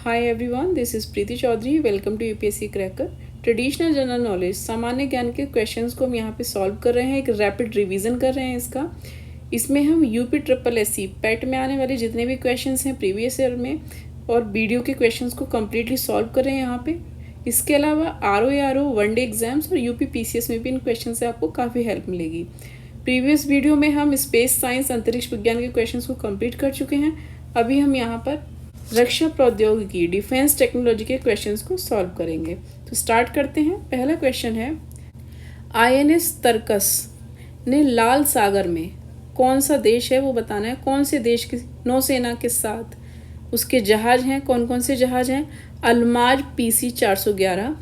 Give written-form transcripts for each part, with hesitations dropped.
Hi everyone, this is Preeti Chaudhary. Welcome to UPSC cracker. Traditional general knowledge सामान्य ज्ञान के questions को हम यहाँ पे सॉल्व कर रहे हैं. एक रैपिड रिवीजन कर रहे हैं इसका. इसमें हम यूपी ट्रिपल एससी पैट में आने वाले जितने भी क्वेश्चंस हैं प्रीवियस ईयर में और वीडियो के क्वेश्चंस को कम्प्लीटली सॉल्व कर रहे हैं यहाँ पे. इसके अलावा आरओ वनडे एग्जाम्स और यूपी पीसीएस में भी इन क्वेश्चन से आपको काफ़ी हेल्प मिलेगी. प्रीवियस वीडियो में हम स्पेस साइंस अंतरिक्ष विज्ञान के क्वेश्चंस को कंप्लीट कर चुके हैं. अभी हम यहाँ पर रक्षा प्रौद्योगिकी डिफेंस टेक्नोलॉजी के क्वेश्चंस को सॉल्व करेंगे. तो स्टार्ट करते हैं. पहला क्वेश्चन है, आईएनएस तरकस ने लाल सागर में कौन सा देश है वो बताना है. कौन से देश की नौसेना के साथ उसके जहाज हैं, कौन कौन से जहाज हैं. अल्माज PC 411,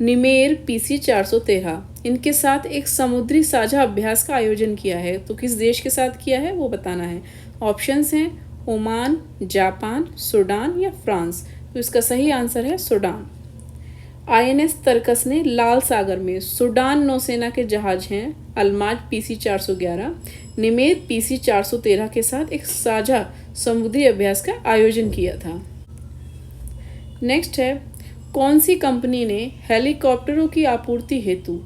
निमेर PC 413. इनके साथ एक समुद्री साझा अभ्यास का आयोजन किया है. तो किस देश के साथ किया है वो बताना है. ऑप्शंस हैं ओमान, जापान, सूडान या फ्रांस. तो इसका सही आंसर है सूडान. आईएनएस तरकस ने लाल सागर में सूडान नौसेना के जहाज हैं अल्माज PC 411, निमेर PC 413 के साथ एक साझा समुद्री अभ्यास का आयोजन किया था. नेक्स्ट है, कौन सी कंपनी ने हेलीकॉप्टरों की आपूर्ति हेतु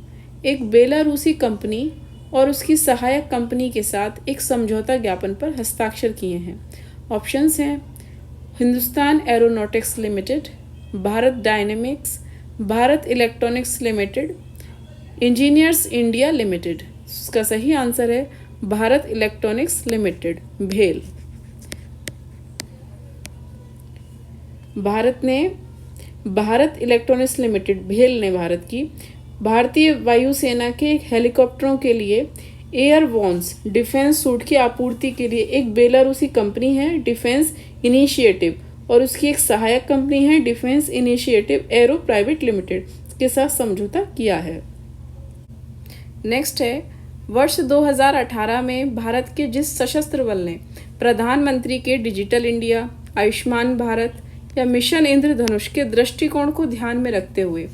एक बेलारूसी कंपनी और उसकी सहायक कंपनी के साथ एक समझौता ज्ञापन पर हस्ताक्षर किए हैं. ऑप्शंस हैं Hindustan aeronautics limited, Bharat dynamics, Bharat electronics limited, engineers India limited. इसका सही आंसर है भारत इलेक्ट्रॉनिक्स लिमिटेड, भेल. भारत इलेक्ट्रॉनिक्स लिमिटेड भेल ने भारतीय वायुसेना के हेलीकॉप्टरों के लिए एयरवॉन्स डिफेंस सूट की आपूर्ति के लिए एक बेलारूसी कंपनी है डिफेंस इनिशिएटिव और उसकी एक सहायक कंपनी है defence initiative arrow private limited के साथ समझौता किया है. नेक्स्ट है, वर्ष 2018 में भारत के जिस सशस्त्र बल ने प्रधानमंत्री के डिजिटल इंडिया, आयुष्मान भारत या मिशन इंद्रधनुष के दृष्टिकोण को ध्यान में रखते हुए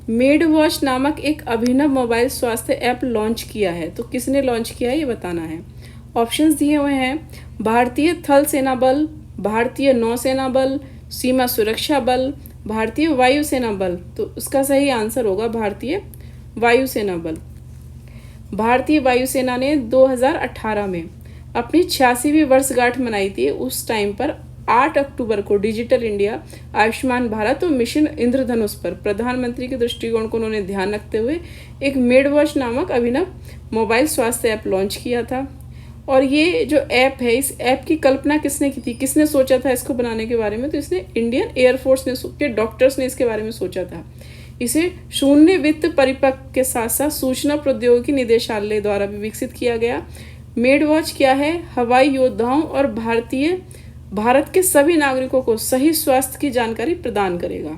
मेड वॉच नामक एक अभिनव मोबाइल स्वास्थ्य ऐप लॉन्च किया है. तो किसने लॉन्च किया है ये बताना है. ऑप्शंस दिए हुए हैं भारतीय थल सेना बल, भारतीय नौसेना बल, सीमा सुरक्षा बल, भारतीय वायुसेना बल. तो उसका सही आंसर होगा भारतीय वायुसेना बल. भारतीय वायुसेना ने 2018 में अपनी 86वीं वर्षगांठ मनाई थी. उस टाइम पर 8 अक्टूबर को डिजिटल इंडिया, आयुष्मान भारत और मिशन इंद्रधनुष पर प्रधानमंत्री के दृष्टिकोण को उन्होंने ध्यान रखते हुए एक मेड वॉच नामक अभिनव मोबाइल स्वास्थ्य ऐप लॉन्च किया था. और ये जो ऐप है, इस ऐप की कल्पना किसने की थी, किसने सोचा था इसको बनाने के बारे में. तो इसने इंडियन एयरफोर्स के डॉक्टर्स ने इसके बारे में सोचा था. इसे शून्य वित्त परिपक्व के साथ साथ सूचना प्रौद्योगिकी निदेशालय द्वारा भी विकसित किया गया. मेड वॉच क्या है, हवाई योद्धाओं और भारत के सभी नागरिकों को सही स्वास्थ्य की जानकारी प्रदान करेगा.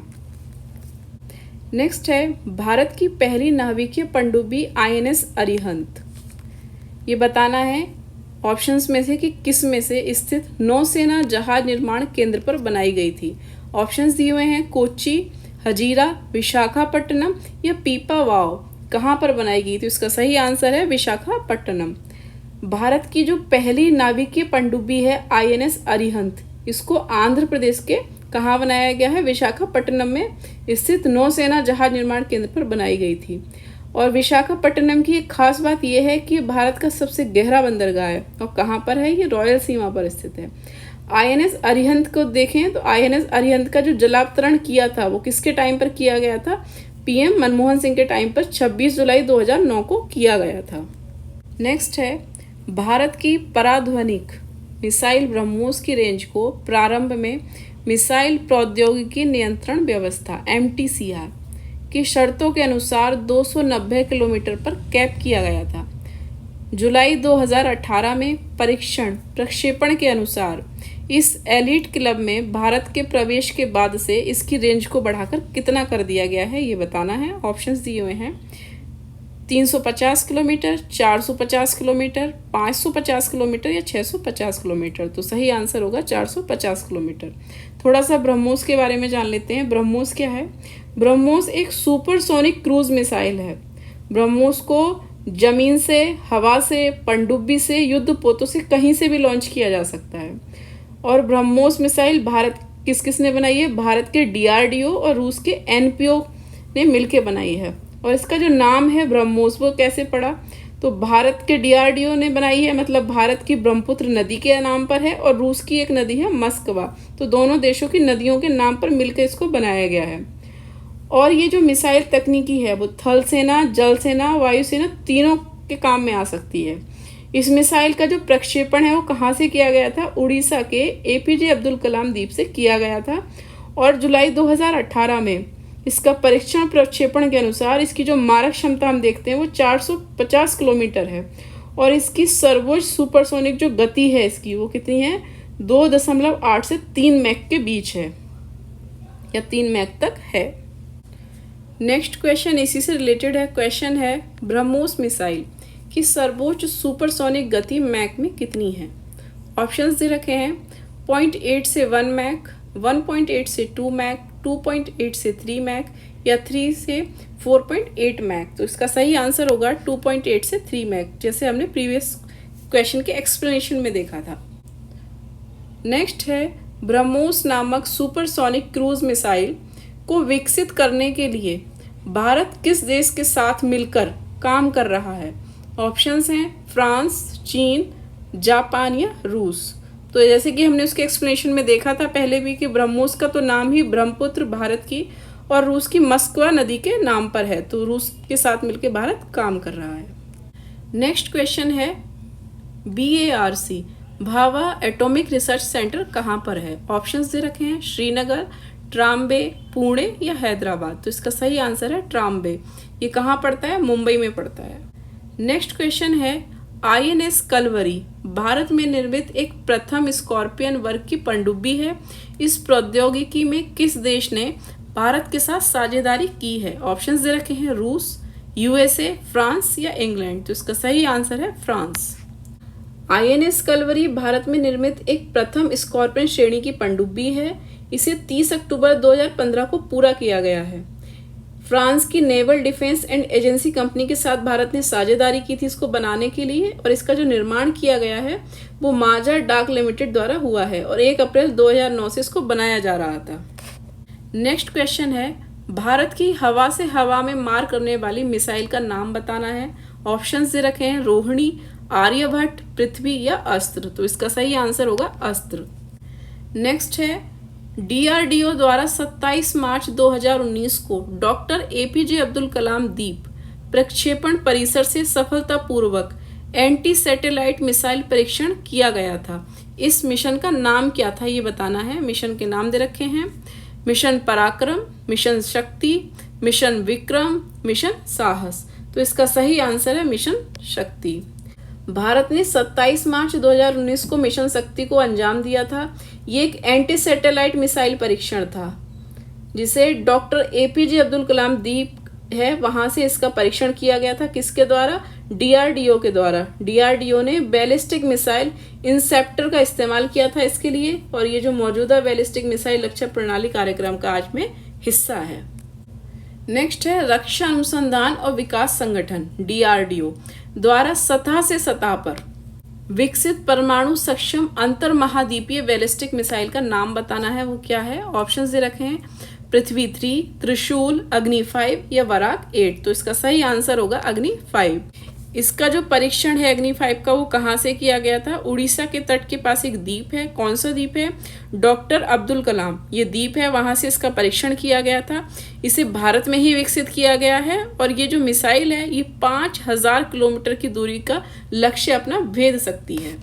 नेक्स्ट है, भारत की पहली नाभिकीय पनडुब्बी आईएनएस अरिहंत. ये बताना है ऑप्शंस में से कि किस में से स्थित नौसेना जहाज निर्माण केंद्र पर बनाई गई थी. ऑप्शंस दिए हुए हैं कोच्चि, हजीरा, विशाखापट्टनम या पीपावाव. कहाँ पर बनाई गई थी. इसका सही आंसर है विशाखापट्टनम. भारत की जो पहली नाभिकीय पनडुब्बी है आईएनएस अरिहंत, इसको आंध्र प्रदेश के कहाँ बनाया गया है, विशाखापट्टनम में स्थित नौसेना जहाज निर्माण केंद्र पर बनाई गई थी. और विशाखापट्टनम की एक खास बात यह है कि भारत का सबसे गहरा बंदरगाह है. और कहाँ पर है, ये रॉयल सीमा पर स्थित है. आईएनएस अरिहंत को देखें तो आईएनएस अरिहंत का जो जलावतरण किया था वो किसके टाइम पर किया गया था, पीएम मनमोहन सिंह के टाइम पर 26 जुलाई 2009 को किया गया था. नेक्स्ट है, भारत की पराध्वनिक मिसाइल ब्रह्मोस की रेंज को प्रारंभ में मिसाइल प्रौद्योगिकी नियंत्रण व्यवस्था MTCR की शर्तों के अनुसार 290 किलोमीटर पर कैप किया गया था. जुलाई 2018 में परीक्षण प्रक्षेपण के अनुसार इस एलीट क्लब में भारत के प्रवेश के बाद से इसकी रेंज को बढ़ाकर कितना कर दिया गया है ये बताना है. ऑप्शंस दिए हुए हैं 350 किलोमीटर, 450 किलोमीटर, 550 किलोमीटर या 650 किलोमीटर. तो सही आंसर होगा 450 किलोमीटर. थोड़ा सा ब्रह्मोस के बारे में जान लेते हैं. ब्रह्मोस क्या है. ब्रह्मोस एक सुपरसोनिक क्रूज मिसाइल है. ब्रह्मोस को जमीन से, हवा से, पनडुब्बी से, युद्धपोतों से कहीं से भी लॉन्च किया जा सकता है. और ब्रह्मोस मिसाइल भारत किस किस ने बनाई है? भारत के DRDO और रूस के NPO ने मिलके बनाई है। और इसका जो नाम है ब्रह्मोस, वो कैसे पड़ा? तो भारत के DRDO ने बनाई है, मतलब भारत की ब्रह्मपुत्र नदी के नाम पर है, और रूस की एक नदी है मस्कवा। तो दोनों देशों की नदियों के नाम पर मिलकर इसको बनाया गया है। और ये जो मिसाइल तकनीकी है वो थल सेना, जल सेना, वायुसेना तीनों के काम में आ सकती है। इस मिसाइल का जो प्रक्षेपण है वो कहाँ से किया गया था? उड़ीसा के APJ अब्दुल कलाम द्वीप से किया गया था। और जुलाई 2018 में इसका परीक्षण प्रक्षेपण के अनुसार इसकी जो मारक क्षमता हम देखते हैं वो 450 किलोमीटर है। और इसकी सर्वोच्च सुपरसोनिक जो गति है इसकी, वो कितनी है? 2.8 से 3 मैक के बीच है, या 3 मैक तक है। नेक्स्ट क्वेश्चन इसी से रिलेटेड है। क्वेश्चन है ब्रह्मोस मिसाइल की सर्वोच्च सुपरसोनिक गति मैक में कितनी है? ऑप्शंस दे रखे हैं 0.8 से 1 मैक, 1.8 से 2 मैक, 2.8 से 3 मैक, या 3 से 4.8 मैक। तो इसका सही आंसर होगा 2.8 से 3 मैक, जैसे हमने प्रीवियस क्वेश्चन के एक्सप्लेनेशन में देखा था। नेक्स्ट है ब्रह्मोस नामक सुपरसोनिक क्रूज मिसाइल को विकसित करने के लिए भारत किस देश के साथ मिलकर काम कर रहा है? ऑप्शंस हैं फ्रांस, चीन, जापान या रूस। तो जैसे कि हमने उसके एक्सप्लेनेशन में देखा था पहले भी कि ब्रह्मोस का तो नाम ही ब्रह्मपुत्र भारत की और रूस की मस्कवा नदी के नाम पर है, तो रूस के साथ मिलकर भारत काम कर रहा है। नेक्स्ट क्वेश्चन है BARC Bhabha atomic research centre कहाँ पर है? ऑप्शंस दे रखे हैं श्रीनगर, ट्राम्बे, पुणे या हैदराबाद। तो इसका सही आंसर है ट्राम्बे। ये कहाँ पड़ता है? मुंबई में पड़ता है। नेक्स्ट क्वेश्चन है INS कलवरी भारत में निर्मित एक प्रथम स्कॉर्पियन वर्ग की पनडुब्बी है। इस प्रौद्योगिकी में किस देश ने भारत के साथ साझेदारी की है? ऑप्शंस दे रखे हैं रूस, USA, फ्रांस या इंग्लैंड। तो इसका सही आंसर है फ्रांस। INS कलवरी भारत में निर्मित एक प्रथम स्कॉर्पियन श्रेणी की पनडुब्बी है। इसे 30 अक्टूबर 2015 को पूरा किया गया है। फ्रांस की naval defence and agency company के साथ भारत ने साझेदारी की थी इसको बनाने के लिए, और इसका जो निर्माण किया गया है वो माजा डाक लिमिटेड द्वारा हुआ है, और 1 अप्रैल 2009 से इसको बनाया जा रहा था। नेक्स्ट क्वेश्चन है भारत की हवा से हवा में मार करने वाली मिसाइल का नाम बताना है। ऑप्शंस दे रखे हैं रोहिणी, आर्यभट्ट, पृथ्वी या अस्त्र। तो इसका सही आंसर होगा अस्त्र। नेक्स्ट है DRDO द्वारा 27 मार्च 2019 को डॉक्टर APJ अब्दुल कलाम द्वीप प्रक्षेपण परिसर से सफलतापूर्वक एंटी सैटेलाइट मिसाइल परीक्षण किया गया था। इस मिशन का नाम क्या था ये बताना है। मिशन के नाम दे रखे हैं मिशन पराक्रम, मिशन शक्ति, मिशन विक्रम, मिशन साहस। तो इसका सही आंसर है मिशन शक्ति। भारत ने 27 मार्च 2019 को मिशन शक्ति को अंजाम दिया था। ये एक एंटी सैटेलाइट मिसाइल परीक्षण था जिसे डॉक्टर APJ अब्दुल कलाम द्वीप है वहां से इसका परीक्षण किया गया था। किसके द्वारा? DRDO के द्वारा। DRDO ने बैलिस्टिक मिसाइल इंसेप्टर का इस्तेमाल किया था इसके लिए, और ये जो मौजूदा बैलिस्टिक मिसाइल लक्ष्य प्रणाली कार्यक्रम का आज में हिस्सा है। नेक्स्ट है रक्षा अनुसंधान और विकास संगठन DRDO द्वारा सतह से सतह पर विकसित परमाणु सक्षम अंतर महाद्वीपीय बैलिस्टिक मिसाइल का नाम बताना है। वो क्या है? ऑप्शंस दे रखे हैं पृथ्वी 3, त्रिशूल, अग्नि 5 या वराक 8। तो इसका सही आंसर होगा अग्नि 5। इसका जो परीक्षण है अग्नि 5 का वो कहाँ से किया गया था? उड़ीसा के तट के पास एक द्वीप है। कौन सा द्वीप है? डॉक्टर अब्दुल कलाम ये द्वीप है, वहां से इसका परीक्षण किया गया था। इसे भारत में ही विकसित किया गया है, और ये जो मिसाइल है ये 5000 किलोमीटर की दूरी का लक्ष्य अपना भेद सकती है।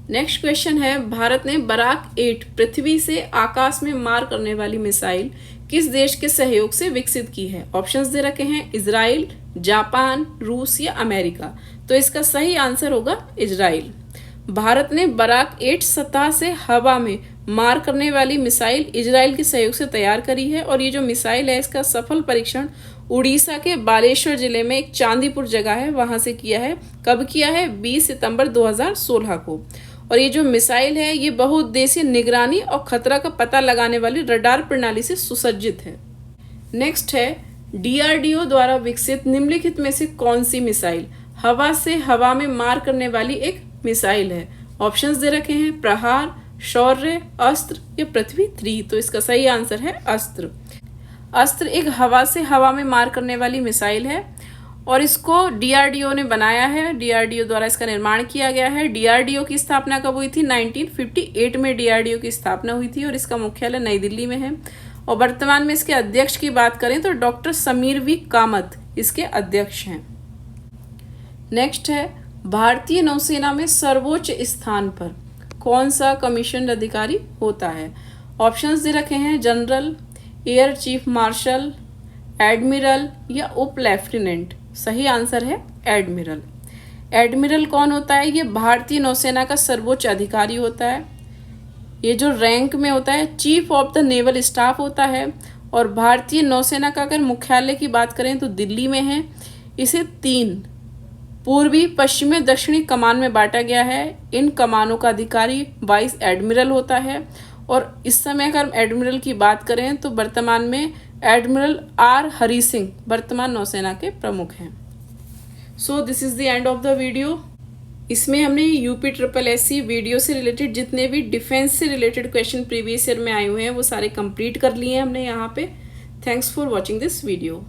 नेक्स्ट क्वेश्चन है भारत ने बराक 8 पृथ्वी से आकाश में मार करने वाली मिसाइल किस देश के सहयोग से विकसित की है? ऑप्शंस दे रखे हैं इजराइल, जापान, रूस या अमेरिका। तो इसका सही आंसर होगा इजराइल। भारत ने बराक 8 सतह से हवा में मार करने वाली मिसाइल इजराइल के सहयोग से तैयार करी है, और ये जो मिसाइल है इसका सफल परीक्षण उड़ीसा के बालेश्वर जिले में एक चांदीपुर जगह है वहां से किया है। कब किया है? 20 सितंबर 2016 को। और ये जो मिसाइल है ये बहुउद्देशीय निगरानी और खतरा का पता लगाने वाली रडार प्रणाली से सुसज्जित है। नेक्स्ट है DRDO द्वारा विकसित निम्नलिखित में से कौन सी मिसाइल हवा से हवा में मार करने वाली एक मिसाइल है? ऑप्शंस दे रखे हैं प्रहार, शौर्य, अस्त्र या पृथ्वी 3। तो इसका सही आंसर है अस्त्र। अस्त्र एक हवा से हवा में मार करने वाली मिसाइल है और इसको डीआरडीओ ने बनाया है, डीआरडीओ द्वारा इसका निर्माण किया गया है। डीआरडीओ की स्थापना कब हुई थी? 1958 में डीआरडीओ की स्थापना हुई थी और इसका मुख्यालय नई दिल्ली में है। और वर्तमान में इसके अध्यक्ष की बात करें तो डॉक्टर समीर वी कामत इसके अध्यक्ष हैं। नेक्स्ट है, भारतीय नौसेना में सर्वोच्च स्थान पर कौन सा कमीशन अधिकारी होता है? ऑप्शंस दे रखे हैं, general, air chief marshal, admiral या उप लेफ्टिनेंट। सही आंसर है एडमिरल। एडमिरल कौन होता है? ये भारतीय नौसेना का सर्वोच्च अधिकारी होता है। ये जो रैंक में होता है chief of the naval staff होता है। और भारतीय नौसेना का अगर मुख्यालय की बात करें तो दिल्ली में है। इसे 3 पूर्वी, पश्चिमी, दक्षिणी कमान में बांटा गया है। इन कमानों का अधिकारी वाइस एडमिरल होता है। और इस समय अगर एडमिरल की बात करें तो वर्तमान में एडमिरल आर हरी सिंह वर्तमान नौसेना के प्रमुख हैं। So this is the end of the video. इसमें हमने UPSSC वीडियो से रिलेटेड जितने भी डिफेंस से रिलेटेड क्वेश्चन प्रीवियस ईयर में आए हुए हैं वो सारे कंप्लीट कर लिए हैं हमने यहाँ पे। Thanks for watching this video.